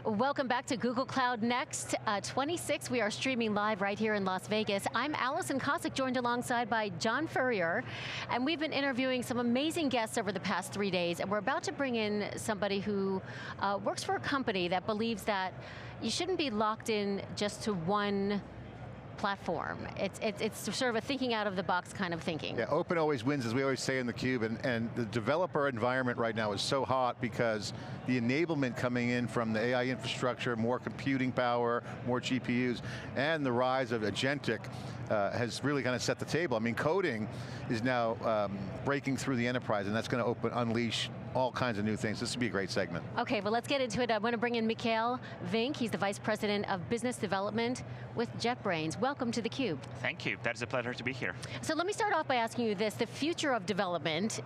Welcome back to Google Cloud Next 26. We are streaming live right here in Las Vegas. I'm Alison Kosik, joined alongside by John Furrier, and we've been interviewing some amazing guests over the past 3 days, and we're about to bring in somebody who works for a company that believes that you shouldn't be locked in just to one platform. It's sort of a thinking out of the box kind of thinking. Yeah, open always wins, as we always say in theCUBE, and the developer environment right now is so hot because the enablement coming in from the AI infrastructure, more computing power, more GPUs, and the rise of agentic has really kind of set the table. I mean, coding is now breaking through the enterprise, and that's going to unleash all kinds of new things. This would be a great segment. Okay, well let's get into it. I want to bring in Mikhail Vink. He's the Vice President of Business Development with JetBrains. Welcome to theCUBE. Thank you, that is a pleasure to be here. So let me start off by asking you this. The future of development,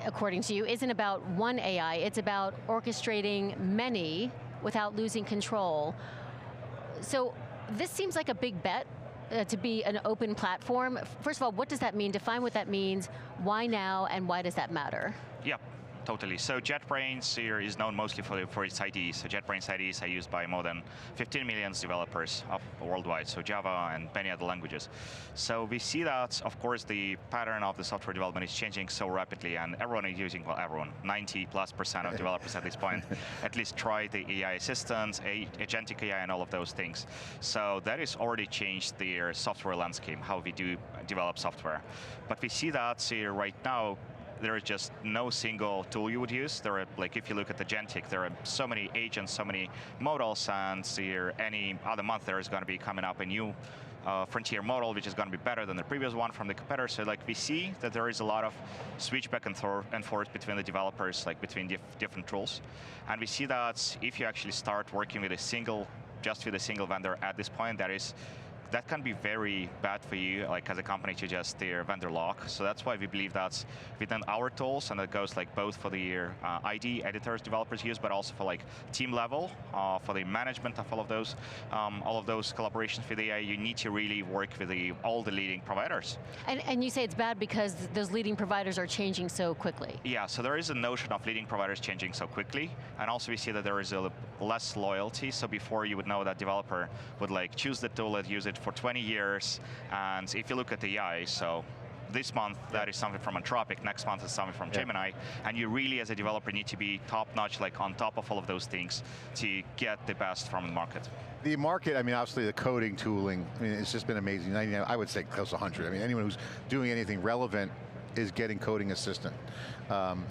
according to you, isn't about one AI, it's about orchestrating many without losing control. So this seems like a big bet to be an open platform. First of all, what does that mean? Define what that means, why now, and why does that matter? Yeah. Totally. So JetBrains here is known mostly for its IDEs. So JetBrains IDEs are used by more than 15 million developers worldwide, so Java and many other languages. So we see that, of course, the pattern of the software development is changing so rapidly, and everyone is using, well, everyone, 90+% of developers at this point, at least try the AI assistants, agentic AI, and all of those things. So that has already changed their software landscape, how we do develop software. But we see that here right now, there is just no single tool you would use. There are, like, if you look at agentic, there are so many agents, so many models, and here any other month there is going to be coming up a new frontier model, which is going to be better than the previous one from the competitor. So, like, we see that there is a lot of switch back and forth between the developers, like between different tools, and we see that if you actually start working with just with a single vendor at this point, that can be very bad for you, like as a company, to just vendor lock. So that's why we believe that's within our tools, and that goes like both for the ID editors developers use, but also for like team level, for the management of all of those collaborations with AI. You need to really work with all the leading providers. And you say it's bad because those leading providers are changing so quickly. Yeah, so there is a notion of leading providers changing so quickly, and also we see that there is a less loyalty. So before, you would know that developer would like choose the tool and use it for 20 years, and if you look at the AI, so this month that is something from Anthropic, next month is something from Gemini, and you really as a developer need to be top-notch, like on top of all of those things to get the best from the market. The market, I mean, obviously the coding tooling, I mean, it's just been amazing. I would say close to 100. I mean, anyone who's doing anything relevant is getting coding assistant.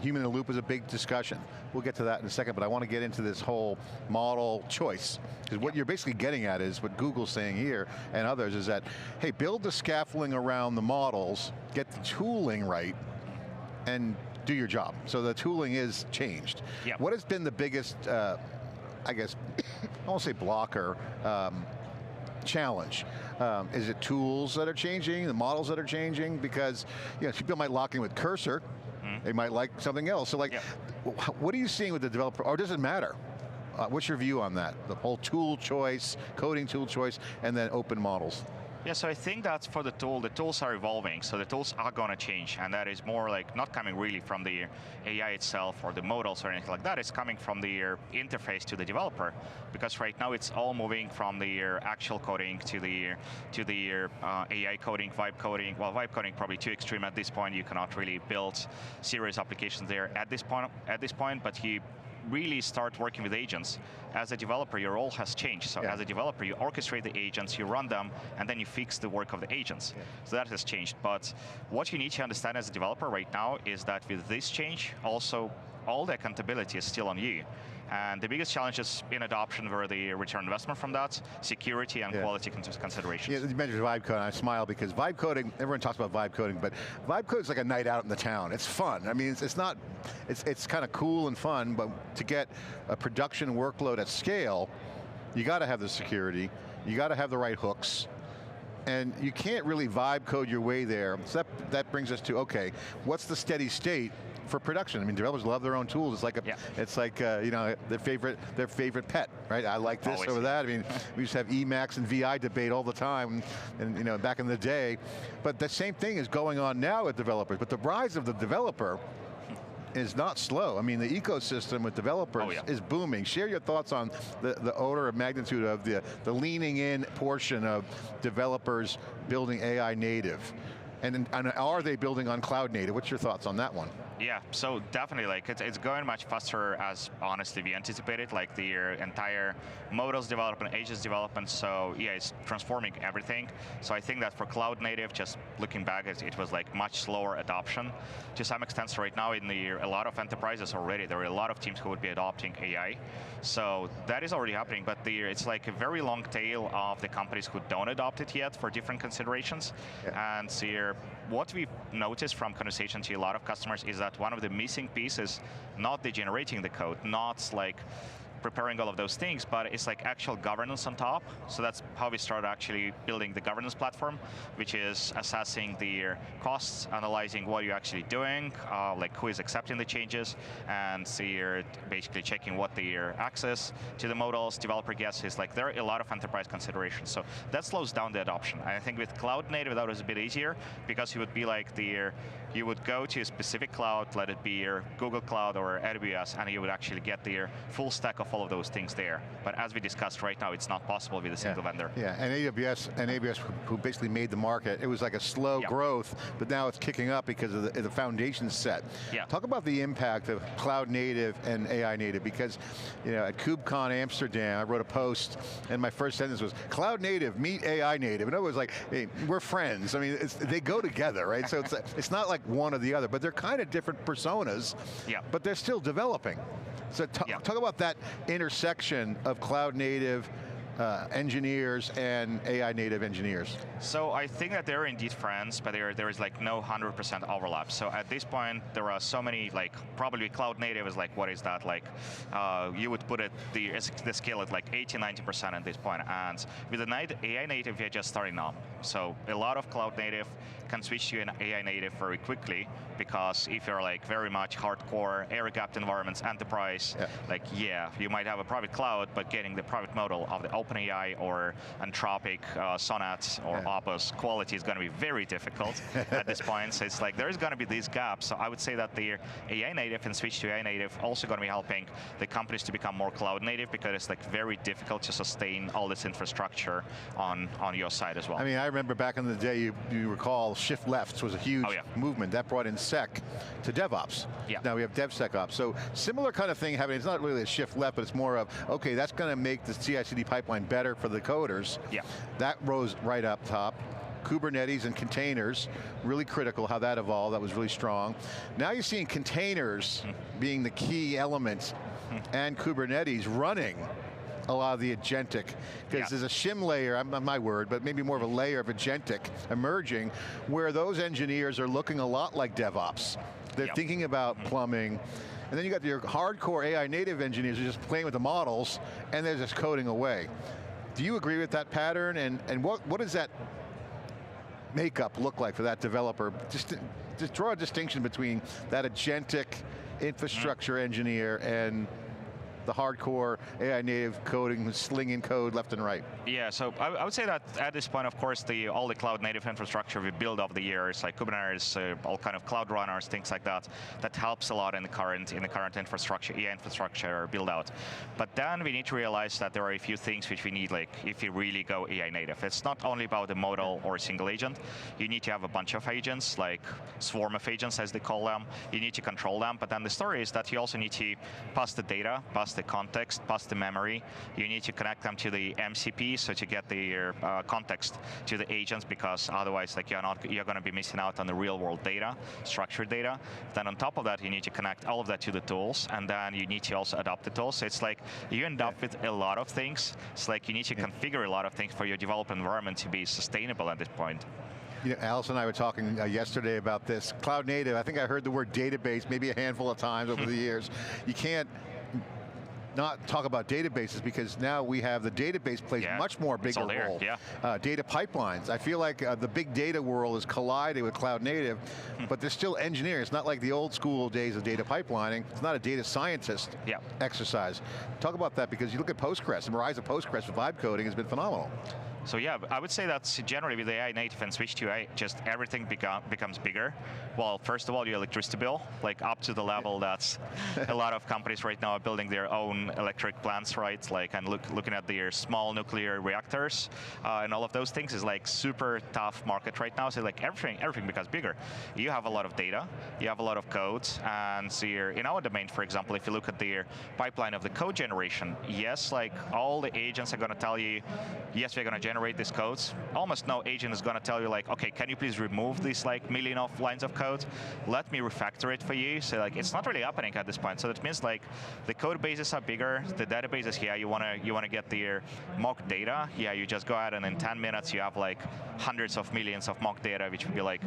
Human in the loop is a big discussion. We'll get to that in a second, but I want to get into this whole model choice. Because what you're basically getting at is what Google's saying here, and others, is that, hey, build the scaffolding around the models, get the tooling right, and do your job. So the tooling is changed. Yep. What has been the biggest, I guess, I won't say blocker, challenge? Is it tools that are changing, the models that are changing? Because people might lock in with Cursor, they might like something else. So like, what are you seeing with the developer, or does it matter? What's your view on that? The whole tool choice, coding tool choice, and then open models. Yeah, so I think that for the tools are evolving, so the tools are going to change, and that is more like not coming really from the AI itself or the models or anything like that. It's coming from the interface to the developer, because right now it's all moving from the actual coding to the AI coding, vibe coding. Well, vibe coding probably too extreme at this point. You cannot really build serious applications there at this point, but you really start working with agents. As a developer, your role has changed. So as a developer, you orchestrate the agents, you run them, and then you fix the work of the agents. So that has changed. But what you need to understand as a developer right now is that with this change, also all the accountability is still on you. And the biggest challenges in adoption were the return on investment from that, security and quality considerations. Yeah, you mentioned vibe coding, I smile because vibe coding, everyone talks about vibe coding, but vibe coding is like a night out in the town. It's fun. I mean, it's kind of cool and fun, but to get a production workload at scale, you got to have the security, you got to have the right hooks, and you can't really vibe code your way there. So that brings us to, okay, what's the steady state for production? I mean, developers love their own tools. It's like their favorite pet, right? I like this over that. I mean, we used to have Emacs and VI debate all the time, and back in the day. But the same thing is going on now with developers. But the rise of the developer is not slow. I mean, the ecosystem with developers is booming. Share your thoughts on the order of magnitude of the leaning in portion of developers building AI native. And are they building on cloud native? What's your thoughts on that one? Yeah, so definitely, like it's going much faster as honestly we anticipated, like the entire models development, agents development, so yeah, it's transforming everything. So I think that for cloud native, just looking back, it was like much slower adoption. To some extent, so right now in a lot of enterprises already, there are a lot of teams who would be adopting AI. So that is already happening, but it's like a very long tail of the companies who don't adopt it yet for different considerations. Yeah. And so what we've noticed from conversation to a lot of customers is that one of the missing pieces, not the generating the code, not like preparing all of those things, but it's like actual governance on top. So that's how we started actually building the governance platform, which is assessing the costs, analyzing what you're actually doing, like who is accepting the changes, and so you're basically checking what the access to the models developer gets is. Like there are a lot of enterprise considerations. So that slows down the adoption. And I think with cloud native, that was a bit easier because you would be like you would go to a specific cloud, let it be your Google Cloud or AWS, and you would actually get the full stack of all of those things there. But as we discussed right now, it's not possible with a single vendor. Yeah, and AWS who basically made the market, it was like a slow growth, but now it's kicking up because of the foundation set. Yeah. Talk about the impact of cloud native and AI native, because at KubeCon Amsterdam, I wrote a post, and my first sentence was, cloud native, meet AI native. And it was like, hey, we're friends. I mean, they go together, right? So it's not like one or the other, but they're kind of different personas, but they're still developing. So talk about that intersection of cloud native engineers and AI native engineers. So I think that they're indeed friends, but there is like no 100% overlap. So at this point, there are so many, like probably cloud native is like, what is that? Like you would put it, the scale at like 80-90% at this point. And with the AI native, we're just starting now. So a lot of cloud native can switch to an AI native very quickly, because if you're like very much hardcore air-gapped environments, enterprise, you might have a private cloud, but getting the private model of the OpenAI or Anthropic, Sonnet, or Opus quality is going to be very difficult at this point. So it's like there's going to be these gaps. So I would say that the AI native and switch to AI native also going to be helping the companies to become more cloud native, because it's like very difficult to sustain all this infrastructure on your side as well. I mean, I remember back in the day, you recall shift left was a huge movement that brought in sec to DevOps. Now we have DevSecOps. So similar kind of thing happening. It's not really a shift left, but it's more of, okay, that's going to make the CI/CD pipeline better for the coders. That rose right up top. Kubernetes and containers, really critical how that evolved. That was really strong. Now you're seeing containers being the key element, and Kubernetes running a lot of the agentic, because there's a shim layer, not my word, but maybe more of a layer of agentic emerging, where those engineers are looking a lot like DevOps. They're thinking about plumbing, and then you got your hardcore AI native engineers who are just playing with the models, and they're just coding away. Do you agree with that pattern, and what does that makeup look like for that developer? Just draw a distinction between that agentic infrastructure engineer and the hardcore AI native coding, slinging code left and right. Yeah, so I would say that at this point, of course, all the cloud native infrastructure we build over the years, like Kubernetes, all kind of cloud runners, things like that, that helps a lot in the current infrastructure, AI infrastructure build out. But then we need to realize that there are a few things which we need, like if you really go AI native. It's not only about a model or a single agent. You need to have a bunch of agents, like swarm of agents as they call them. You need to control them, but then the story is that you also need to pass the data, pass the context, pass the memory. You need to connect them to the MCP, so to get the context to the agents, because otherwise, like you're going to be missing out on the real world data, structured data. Then on top of that, you need to connect all of that to the tools, and then you need to also adopt the tools. So it's like you end up with a lot of things. It's like you need to configure a lot of things for your development environment to be sustainable at this point. Alison and I were talking yesterday about this. Cloud native, I think I heard the word database maybe a handful of times over the years. You can't not talk about databases, because now we have the database plays much more bigger role. Data pipelines. I feel like the big data world is colliding with cloud native, but there's still engineering. It's not like the old school days of data pipelining. It's not a data scientist exercise. Talk about that, because you look at Postgres, and the rise of Postgres with vibe coding has been phenomenal. So yeah, I would say that's generally with AI native and switch to AI, just everything becomes bigger. Well, first of all, your electricity bill, like up to the level that's a lot of companies right now are building their own electric plants, right? Like, and looking at their small nuclear reactors and all of those things is like super tough market right now. So like everything becomes bigger. You have a lot of data, you have a lot of codes, and so in our domain, for example, if you look at the pipeline of the code generation, yes, like all the agents are going to tell you, yes, we're going to generate these codes. Almost no agent is going to tell you like, okay, can you please remove these like million of lines of code? Let me refactor it for you. So like it's not really happening at this point. So that means like the code bases are bigger, the databases, yeah, you want to get the mock data. Yeah, you just go ahead and in 10 minutes you have like hundreds of millions of mock data, which would be like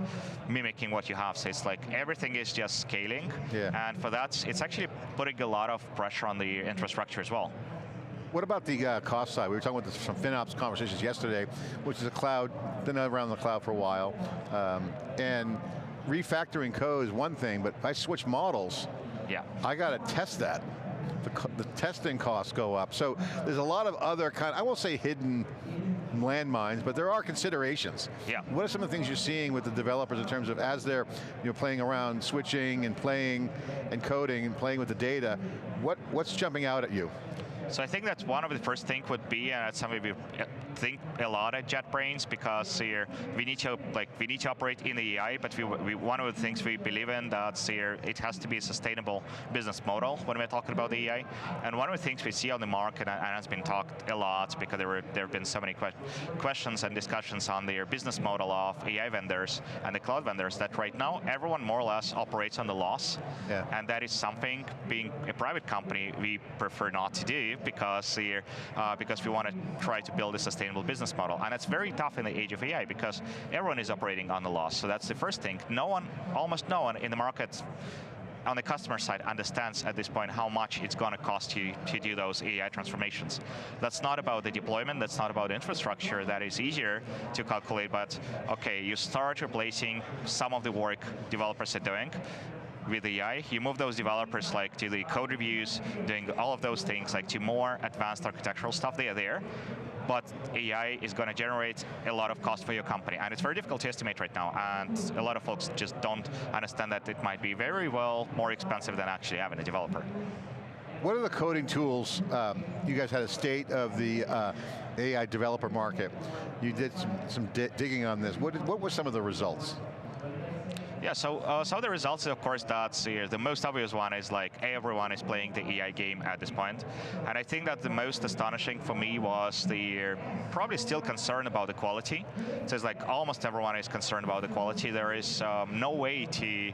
mimicking what you have. So it's like everything is just scaling. Yeah. And for that, it's actually putting a lot of pressure on the infrastructure as well. What about the cost side? We were talking about some FinOps conversations yesterday, which is a cloud, been around the cloud for a while. And refactoring code is one thing, but if I switch models, yeah, I got to test that. The testing costs go up. So there's a lot of other I won't say hidden landmines, but there are considerations. Yeah. What are some of the things you're seeing with the developers in terms of as they're playing around, switching and playing and coding and playing with the data, what's jumping out at you? So I think that's one of the first things would be, and that's something we think a lot at JetBrains, because we need to operate in the AI, but one of the things we believe in that it has to be a sustainable business model when we're talking about the AI. And one of the things we see on the market, and has been talked a lot because there have been so many questions and discussions on their business model of AI vendors and the cloud vendors, that right now everyone more or less operates on the loss. Yeah. And that is something, being a private company, we prefer not to do, because we want to try to build a sustainable business model. And it's very tough in the age of AI because everyone is operating on the loss. So that's the first thing. Almost no one in the market on the customer side understands at this point how much it's going to cost you to do those AI transformations. That's not about the deployment, that's not about infrastructure, that is easier to calculate, but okay, you start replacing some of the work developers are doing with AI, you move those developers like to the code reviews, doing all of those things, like to more advanced architectural stuff. They are there, but AI is going to generate a lot of cost for your company, and it's very difficult to estimate right now, and a lot of folks just don't understand that it might be very well more expensive than actually having a developer. What are the coding tools? You guys had a state of the AI developer market. You did some digging on this. What were some of the results? Yeah, so some of the results, of course, that's the most obvious one is like everyone is playing the AI game at this point. And I think that the most astonishing for me was probably still concern about the quality. So it's like almost everyone is concerned about the quality. There is no way to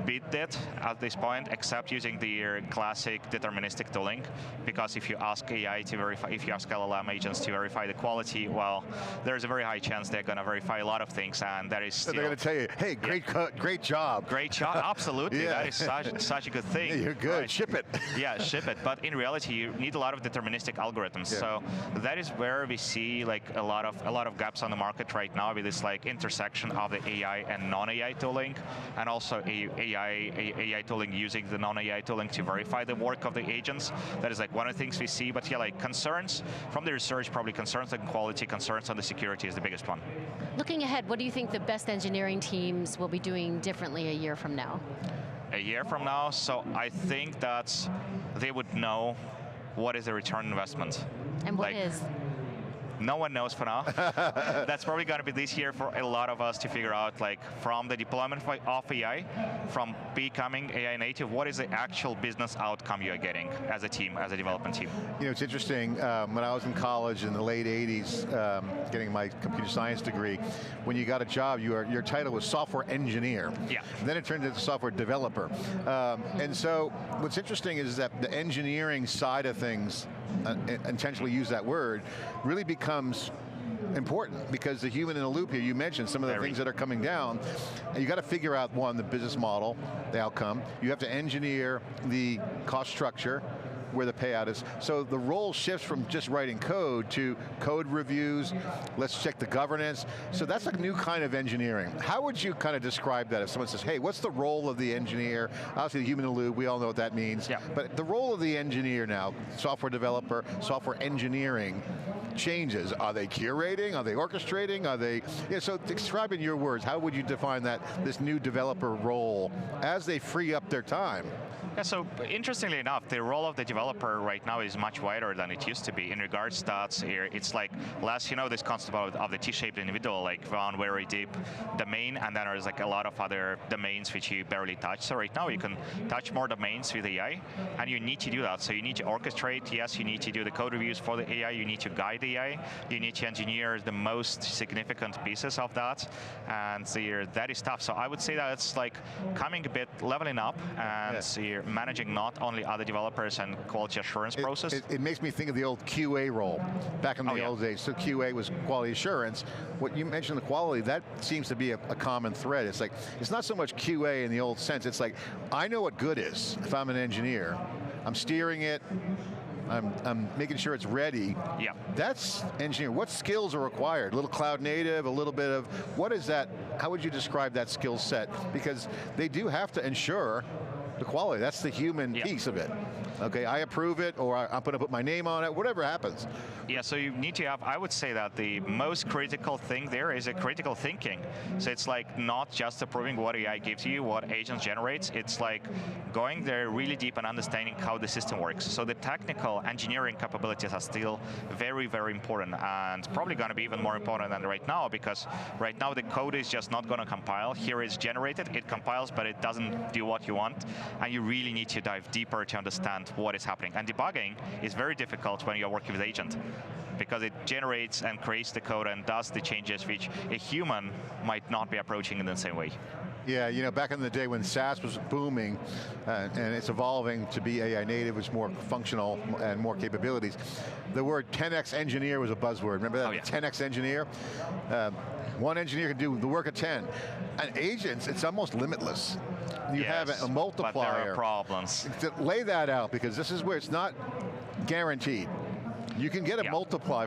beat that at this point except using the classic deterministic tooling. Because if you ask AI to verify, if you ask LLM agents to verify the quality, well, there's a very high chance they're going to verify a lot of things, and that is still, so they're going to tell you, hey, great job. Great job, absolutely. Yeah. That is such a good thing. Yeah, you're good, right? Ship it. Yeah, ship it. But in reality, you need a lot of deterministic algorithms. Yeah. So that is where we see like a lot of gaps on the market right now with this like intersection of the AI and non-AI tooling, and also AI tooling using the non-AI tooling to verify the work of the agents. That is like one of the things we see. But yeah, like concerns from the research, probably concerns on quality, concerns on the security is the biggest one. Looking ahead, what do you think the best engineering teams will be doing differently a year from now? A year from now, so I think that they would know what is the return on investment. And what is? No one knows for now. That's probably going to be this year for a lot of us to figure out, like from the deployment of AI, from becoming AI native, what is the actual business outcome you are getting as a team, as a development team? You know, it's interesting, when I was in college in the late 80s, getting my computer science degree, when you got a job, your title was software engineer. Yeah. And then it turned into software developer. And so what's interesting is that the engineering side of things, intentionally use that word, really becomes important because the human in the loop here, you mentioned some of the things that are coming down, and you got to figure out, one, the business model, the outcome. You have to engineer the cost structure, where the payout is. So the role shifts from just writing code to code reviews, let's check the governance. So that's a new kind of engineering. How would you kind of describe that if someone says, hey, what's the role of the engineer? Obviously the human in the loop, we all know what that means. Yeah. But the role of the engineer now, software developer, software engineering, changes. Are they curating? Are they orchestrating? Are they, so describe in your words, how would you define that, this new developer role as they free up their time? Yeah, so interestingly enough, the role of the developer right now is much wider than it used to be. In regards to that, it's like less, this concept of the T-shaped individual, like one very deep domain, and then there's like a lot of other domains which you barely touch. So right now you can touch more domains with AI, and you need to do that. So you need to orchestrate, yes, you need to do the code reviews for the AI, you need to guide the AI, you need to engineer the most significant pieces of that, and that is tough. So I would say that it's like coming a bit, leveling up, and you're managing not only other developers and quality assurance process. It makes me think of the old QA role back in the old days. So QA was quality assurance. What you mentioned, the quality, that seems to be a common thread. It's like, it's not so much QA in the old sense, it's like, I know what good is if I'm an engineer. I'm steering it, I'm making sure it's ready. Yeah. That's engineering. What skills are required? A little cloud native, a little bit of, what is that, how would you describe that skill set? Because they do have to ensure the quality, that's the human piece of it. Okay, I approve it, or I'm going to put my name on it, whatever happens. Yeah, so you need to have, I would say that the most critical thing there is a critical thinking. So it's like not just approving what AI gives you, what agents generates, it's like going there really deep and understanding how the system works. So the technical engineering capabilities are still very, very important, and probably going to be even more important than right now, because right now the code is just not going to compile. Here it's generated, it compiles, but it doesn't do what you want, and you really need to dive deeper to understand what is happening. And debugging is very difficult when you're working with agent, because it generates and creates the code and does the changes which a human might not be approaching in the same way. Yeah, back in the day when SaaS was booming, and it's evolving to be AI native, was more functional and more capabilities. The word 10x engineer was a buzzword. Remember that? 10x engineer? One engineer can do the work of 10. And agents, it's almost limitless. You have a multiplier. But there are problems. Lay that out, because this is where it's not guaranteed. You can get a multiplier.